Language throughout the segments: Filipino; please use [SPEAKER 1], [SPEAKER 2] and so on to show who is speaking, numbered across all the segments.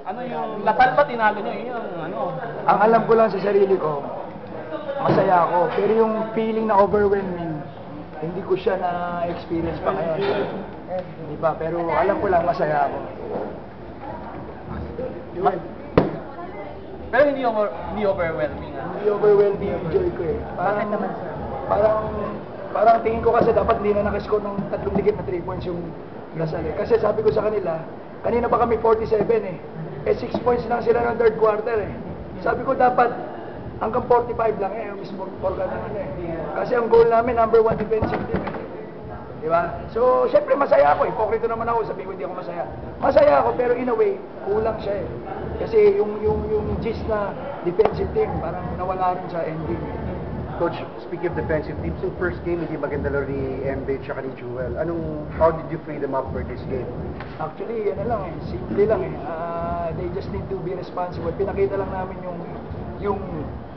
[SPEAKER 1] Ano yung Lasal ba tinalo nyo? Yun yung ano.
[SPEAKER 2] Ang alam ko lang sa sarili ko, masaya ako. Pero yung feeling na overwhelming, hindi ko siya na-experience pa ngayon. Di ba? Pero alam ko lang, masaya ako.
[SPEAKER 1] Pero hindi overwhelming.
[SPEAKER 2] Hindi overwhelming yung joy ko eh.
[SPEAKER 1] Bakit naman, sir?
[SPEAKER 2] Parang tingin ko kasi dapat hindi na nakascore ng 3 dikit na 3 points yung Lasal eh. Kasi sabi ko sa kanila, kanina pa kami 47 eh. Eh 6 points lang sila ng third quarter eh. Sabi ko dapat hanggang 45 lang eh, yung mismo forgot ng ano eh. Kasi ang goal namin, number 1 defensive team eh. Di ba? So, syempre masaya ako. Hipokrito naman ako, sabi ko hindi ako masaya. Masaya ako, pero in a way, kulang siya eh. Kasi yung gist na defensive team, parang nawala rin sa ending.
[SPEAKER 3] Coach, speaking of defensive teams, yung first game, hindi maganda laro ni MB at ni Jewel. How did you free them up for this game?
[SPEAKER 2] Actually, ano lang eh, simple lang eh. They just need to be responsible. Pinakita lang namin yung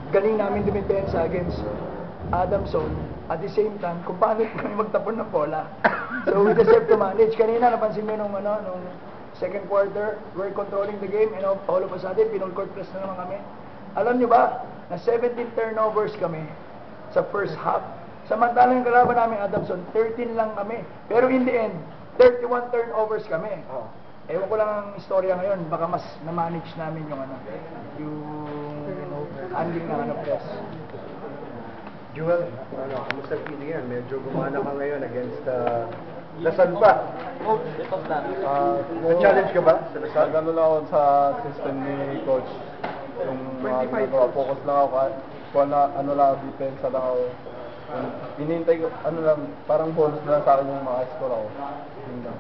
[SPEAKER 2] galing namin dumipensa against Adamson. At the same time, kung paano kami magtapon ng bola. So we just have to manage. Kanina, napansin mo nung second quarter, we're controlling the game and all of a sudden, pinol court press na naman kami. Alam niyo ba, na 17 turnovers kami sa first half. Samantalang yung kalaban namin Adamson, 13 lang kami. Pero in the end, 31 turnovers kami. Ewan ko lang ang istorya ngayon, baka mas na-manage namin yung handling ng press.
[SPEAKER 3] Jewel, kamusta feeling yan? Medyo gumana ka ngayon against Lasal pa.
[SPEAKER 1] Coach, ito na.
[SPEAKER 3] Na-challenge ka ba sa Lasal?
[SPEAKER 4] Nagano lang ako sa system ni Coach. Yung
[SPEAKER 2] 25
[SPEAKER 4] focus lang ako kung ano lang, depensa lang ako. Hinihintay ko, ano lang, parang bonus na sa akin yung mga score ako. Yun lang.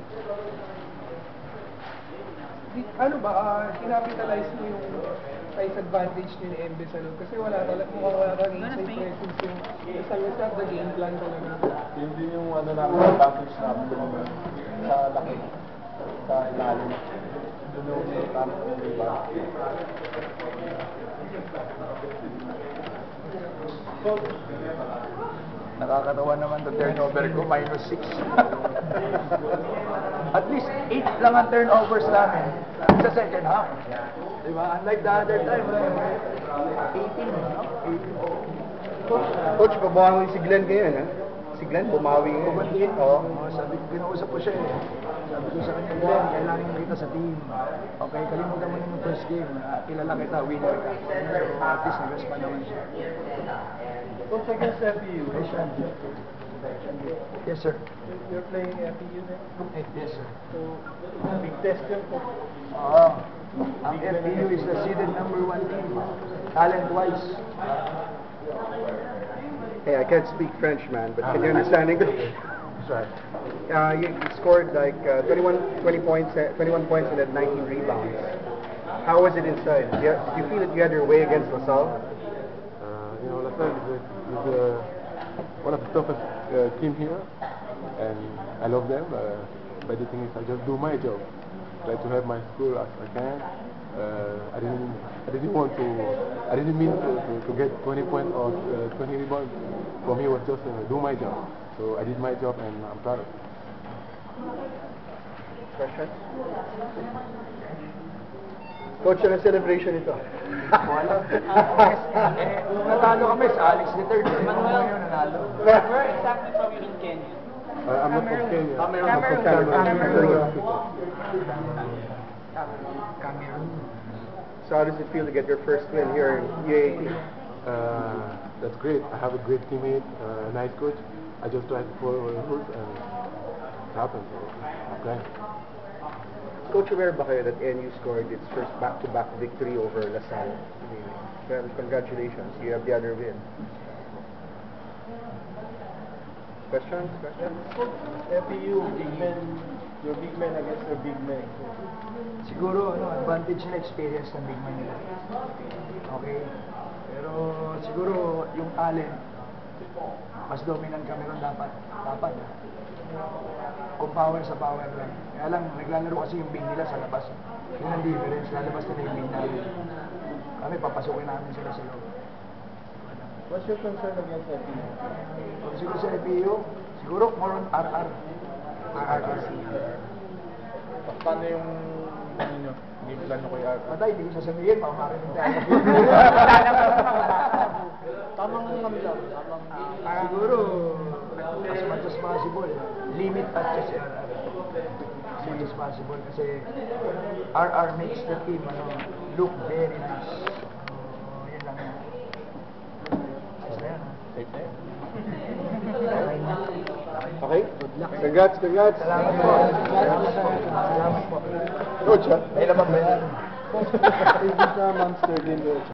[SPEAKER 5] Ano ba, kinapitalize mo yung size advantage ni MB sa loob? Kasi wala kang inside presence yung sa the game plan talaga.
[SPEAKER 4] Yun din yung ano namin, advantage namin sa laki, sa ilalim. Doon yung tamang yung iba.
[SPEAKER 2] Nakakatawa naman the turnover ko, -6. At least 8 lang ang turnovers namin sa second half. Diba? Unlike the other time, 18, no? 18.
[SPEAKER 3] Coach, bumawi si Glenn ngayon, ha? Si Glenn, bumawi ngayon.
[SPEAKER 2] Kubantin?
[SPEAKER 3] Oo.
[SPEAKER 2] Sabi ko, kinausap ko siya eh. Sabi ko sa kanya, Glenn, kailangan mo kita sa team. Okay, kalimutan mo yung first game. Kilala kita, winner ka. So, at least nag-respond naman siya.
[SPEAKER 5] Coach, against FEU.
[SPEAKER 2] Yes, sir.
[SPEAKER 5] You're playing FEU then?
[SPEAKER 2] Yes, sir.
[SPEAKER 5] So, big test yun po.
[SPEAKER 2] Oo. Ang FPU is the seeded number 1 team. Talent-wise.
[SPEAKER 3] Hey, I can't speak French, man, but can you understand English?
[SPEAKER 2] Sorry.
[SPEAKER 3] You scored like 21 points and had 19 rebounds. How was it inside? Did you feel that you had your way against LaSalle?
[SPEAKER 4] LaSalle is one of the toughest team here, and I love them. But the thing is, I just do my job. Try to help my school as I can. I didn't mean to get 20 points or 20 rebounds. For me, it was just do my job. So I did my job, and I'm proud of it.
[SPEAKER 3] Questions? Coach, ano celebration ito?
[SPEAKER 2] Wala. Nung natalo kami sa Alex III, Manuel nanalo.
[SPEAKER 1] Where exactly from you in Kenya?
[SPEAKER 4] I'm not from Kenya.
[SPEAKER 3] I'm from Cameroon. So how does it feel to get your first win here in UAAP?
[SPEAKER 4] That's great. I have a great teammate, a nice coach. I just try to follow the rules and it happens. So I'm glad.
[SPEAKER 3] Coach, aware ba kayo that NU scored its first back-to-back victory over LaSalle? Well, congratulations. You have the other win. Questions?
[SPEAKER 5] FEU, big men, your big men against your big men.
[SPEAKER 2] Siguro, advantage na experience ng big man nila. Okay? Pero siguro, yung talent, mas dominant kami ron dapat. Kung power sa power lang. Kaya lang, naglalaro kasi yung big nila sa labas. Yun ang difference. Lalabas na yung big namin. Kami, papasukin namin sila sa loob.
[SPEAKER 5] What's your concern against FEU?
[SPEAKER 2] Siguro sa FPU, siguro more on RR. RRC.
[SPEAKER 4] Paano yung ano nyo, game plan nyo kay RR?
[SPEAKER 2] Patay, hindi ko sasabihin, mamarinig tayo.
[SPEAKER 1] Tamang kami lang.
[SPEAKER 2] Siguro, as much as possible, limit touches si RR. As much as possible, kasi RR makes the team look very nice. Yun lang yan. Ayos na yan, ha?
[SPEAKER 1] Safe na yun.
[SPEAKER 2] Okay na.
[SPEAKER 3] Okay? Congrats, congrats.
[SPEAKER 2] Salamat po. Salamat po.
[SPEAKER 3] Coach, ha?
[SPEAKER 2] May laban ba yan?
[SPEAKER 3] Monster din, coach.